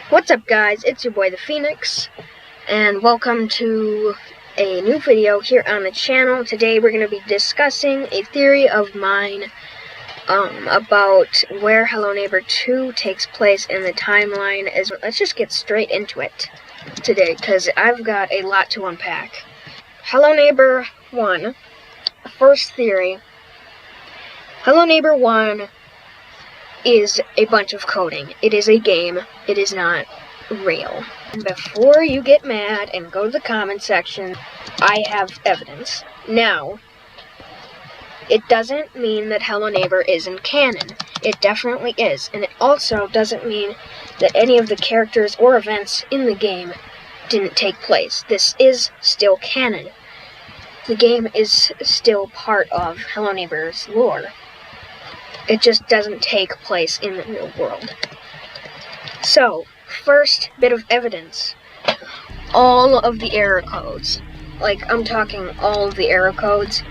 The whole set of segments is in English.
What's up, guys? It's your boy the Phoenix, and welcome to a new video here on the channel. Today we're going to be discussing a theory of mine about where Hello Neighbor 2 takes place in the timeline. Let's just get straight into it today, because I've got a lot to unpack. Hello Neighbor 1, first theory. Hello Neighbor 1 is a bunch of coding. It is a game. It is not real. And before you get mad and go to the comment section, I have evidence. Now, it doesn't mean that Hello Neighbor isn't canon. It definitely is. And it also doesn't mean that any of the characters or events in the game didn't take place. This is still canon. The game is still part of Hello Neighbor's lore. It just doesn't take place in the real world. So, first bit of evidence. All of the error codes. Like, I'm talking all of the error codes.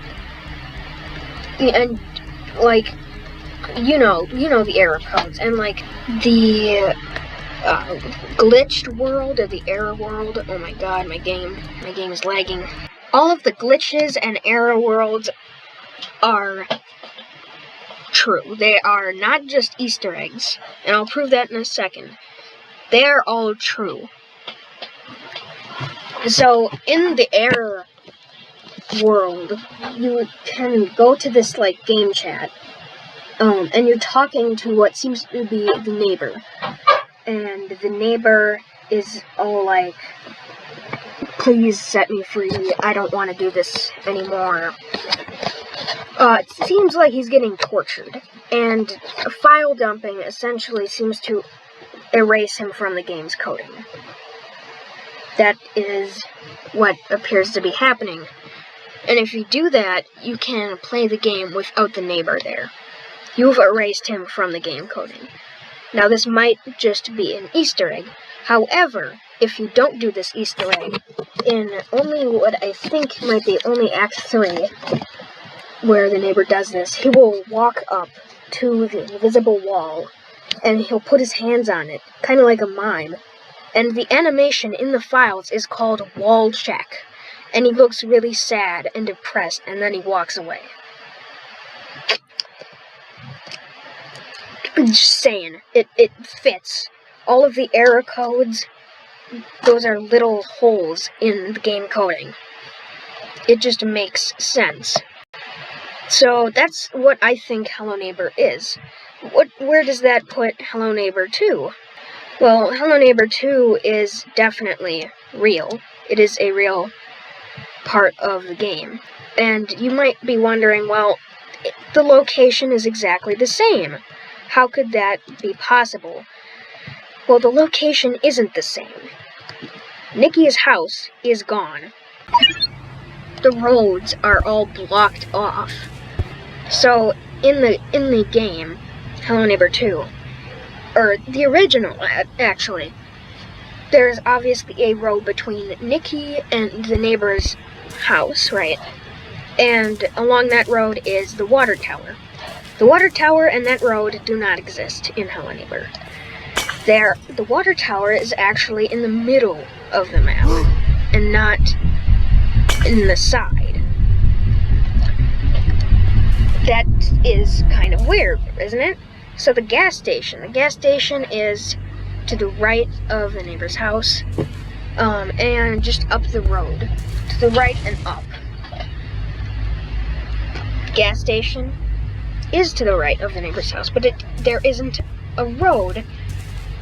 And, like, you know the error codes. And, like, the glitched world or the error world. Oh my god, my game is lagging. All of the glitches and error worlds are true. They are not just Easter eggs, and I'll prove that in a second. They are all true. So, in the error world, you can go to this, like, game chat, and you're talking to what seems to be the neighbor. And the neighbor is all like, please set me free, I don't want to do this anymore. It seems like he's getting tortured, and file dumping essentially seems to erase him from the game's coding. That is what appears to be happening. And if you do that, you can play the game without the neighbor there. You've erased him from the game coding. Now, this might just be an Easter egg. However, if you don't do this Easter egg, in only what I think might be only Act 3, where the neighbor does this, he will walk up to the invisible wall, and he'll put his hands on it, kind of like a mime. And the animation in the files is called wall check. And he looks really sad and depressed, and then he walks away. Just saying, it fits. All of the error codes, those are little holes in the game coding. It just makes sense. So that's what I think Hello Neighbor is. Where does that put Hello Neighbor 2? Well, Hello Neighbor 2 is definitely real. It is a real part of the game. And you might be wondering, well, the location is exactly the same. How could that be possible? Well, the location isn't the same. Nikki's house is gone. The roads are all blocked off. So, in the game, Hello Neighbor 2, or the original, actually, there's obviously a road between Nikki and the neighbor's house, right? And along that road is the water tower. The water tower and that road do not exist in Hello Neighbor. The water tower is actually in the middle of the map, and not in the side. That is kind of weird, isn't it? So the gas station is to the right of the neighbor's house, and just up the road, to the right and up. Gas station is to the right of the neighbor's house, but there isn't a road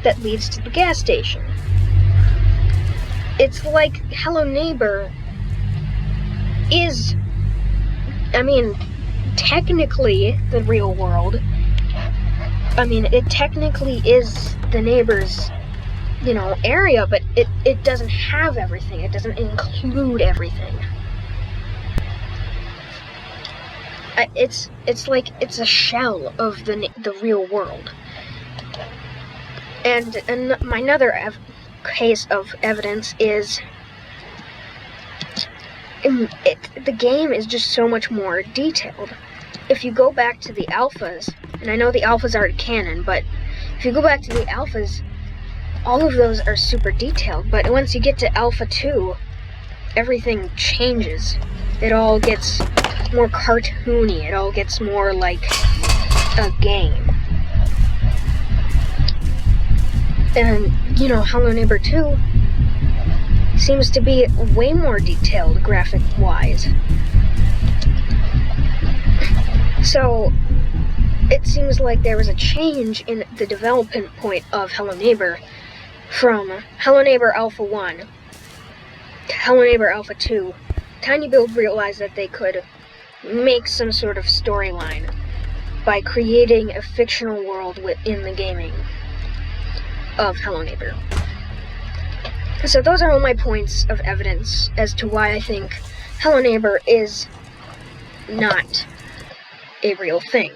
that leads to the gas station. It's like Hello Neighbor is, technically the real world. It technically is the neighbor's, area, but it doesn't have everything. It doesn't include everything. It's like it's a shell of the real world. And my another case of evidence is the game is just so much more detailed. If you go back to the alphas, and I know the alphas aren't canon, but if you go back to the alphas, all of those are super detailed, but once you get to Alpha 2, everything changes. It all gets more cartoony, it all gets more like a game. And, you know, Hello Neighbor 2 seems to be way more detailed graphic-wise. So, it seems like there was a change in the development point of Hello Neighbor from Hello Neighbor Alpha 1 to Hello Neighbor Alpha 2. tinyBuild realized that they could make some sort of storyline by creating a fictional world within the gaming of Hello Neighbor. So those are all my points of evidence as to why I think Hello Neighbor is not a real thing.